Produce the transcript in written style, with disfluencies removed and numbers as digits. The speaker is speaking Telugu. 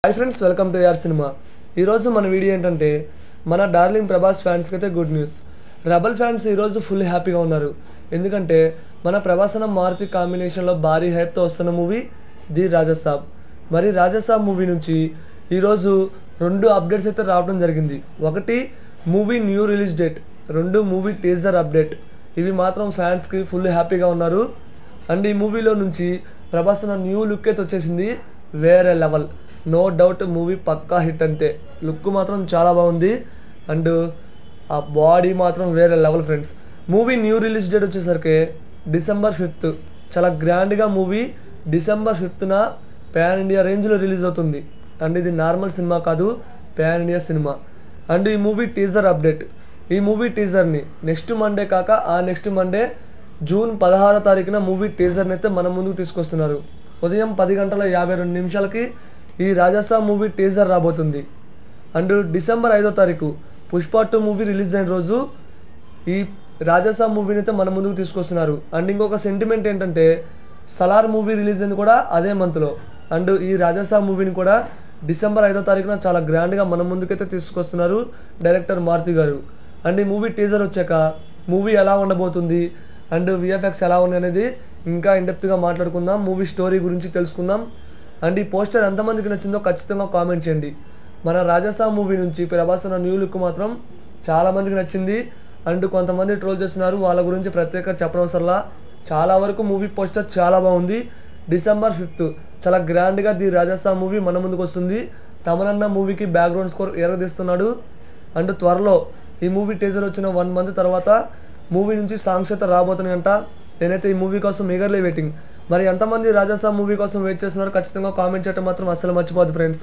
హాయ్ ఫ్రెండ్స్, వెల్కమ్ టు యార్ సినిమా. ఈరోజు మన వీడియో ఏంటంటే మన డార్లింగ్ ప్రభాస్ ఫ్యాన్స్కి అయితే గుడ్ న్యూస్. రెబల్ ఫ్యాన్స్ ఈరోజు ఫుల్ హ్యాపీగా ఉన్నారు. ఎందుకంటే మన ప్రభాస్ అన్న మారుతి కాంబినేషన్లో భారీ హైప్తో వస్తున్న మూవీ ది రాజాసాబ్. మరి రాజాసాబ్ మూవీ నుంచి ఈరోజు 2 అప్డేట్స్ అయితే రావడం జరిగింది. ఒకటి movie new release date, 2 movie teaser update. ఇవి మాత్రం ఫ్యాన్స్కి ఫుల్ హ్యాపీగా ఉన్నారు. అండ్ ఈ మూవీలో నుంచి ప్రభాస్ అన్న న్యూ లుక్ అయితే వచ్చేసింది, వేరే లెవెల్. నో డౌట్ మూవీ పక్కా హిట్ అంతే. లుక్ మాత్రం చాలా బాగుంది అండ్ ఆ బాడీ మాత్రం వేరే level friends. Movie new release date వచ్చేసరికి December 5th. చాలా గ్రాండ్గా movie December 5th pan India రేంజ్లో రిలీజ్ అవుతుంది. అండ్ ఇది నార్మల్ సినిమా కాదు, ప్యాన్ ఇండియా సినిమా. అండ్ ఈ మూవీ టీజర్ అప్డేట్. ఈ మూవీ టీజర్ని నెక్స్ట్ మండే కాక ఆ నెక్స్ట్ మండే June 16 మూవీ టీజర్ని అయితే మన ముందుకు తీసుకొస్తున్నారు. ఉదయం 10:52 ఈ రాజాసాబ్ మూవీ టీజర్ రాబోతుంది. And December 5 Pushpa 2 movie release అయిన రోజు ఈ రాజాసాబ్ మూవీని అయితే మన ముందుకు తీసుకొస్తున్నారు. అండ్ ఇంకొక సెంటిమెంట్ ఏంటంటే సలార్ మూవీ రిలీజ్ అయింది కూడా అదే మంత్లో. అండ్ ఈ రాజాసాబ్ మూవీని కూడా December 5 చాలా గ్రాండ్గా మన ముందుకైతే తీసుకొస్తున్నారు డైరెక్టర్ మారుతి గారు. అండ్ ఈ మూవీ టీజర్ వచ్చాక మూవీ ఎలా ఉండబోతుంది అండ్ VFX ఎలా ఉంది అనేది ఇంకా ఇండెప్త్గా మాట్లాడుకుందాం, మూవీ స్టోరీ గురించి తెలుసుకుందాం. అండ్ ఈ పోస్టర్ ఎంతమందికి నచ్చిందో ఖచ్చితంగా కామెంట్ చేయండి. మన రాజాసాబ్ మూవీ నుంచి ప్రభాస్ అన్న న్యూ లుక్ మాత్రం చాలామందికి నచ్చింది. అండ్ కొంతమంది ట్రోల్ చేస్తున్నారు, వాళ్ళ గురించి ప్రత్యేకంగా చెప్పనవసరంలా. చాలా వరకు మూవీ పోస్టర్ చాలా బాగుంది. December 5th చాలా గ్రాండ్గా ది రాజాసాబ్ మూవీ మన ముందుకు వస్తుంది. తమనన్న మూవీకి బ్యాక్గ్రౌండ్ స్కోర్ ఎరగదీస్తున్నాడు. అండ్ త్వరలో ఈ మూవీ టీజర్ వచ్చిన 1 month తర్వాత మూవీ నుంచి సాంగ్స్ అయితే రాబోతున్నాయంట. నేనైతే ఈ మూవీ కోసం ఈగర్లీ వెయిటింగ్. మరి ఎంతమంది రాజాసాబ్ మూవీ కోసం వెయిట్ చేస్తున్నారు ఖచ్చితంగా కామెంట్ చేయడం మాత్రం అస్సలు మర్చిపోద్దు ఫ్రెండ్స్.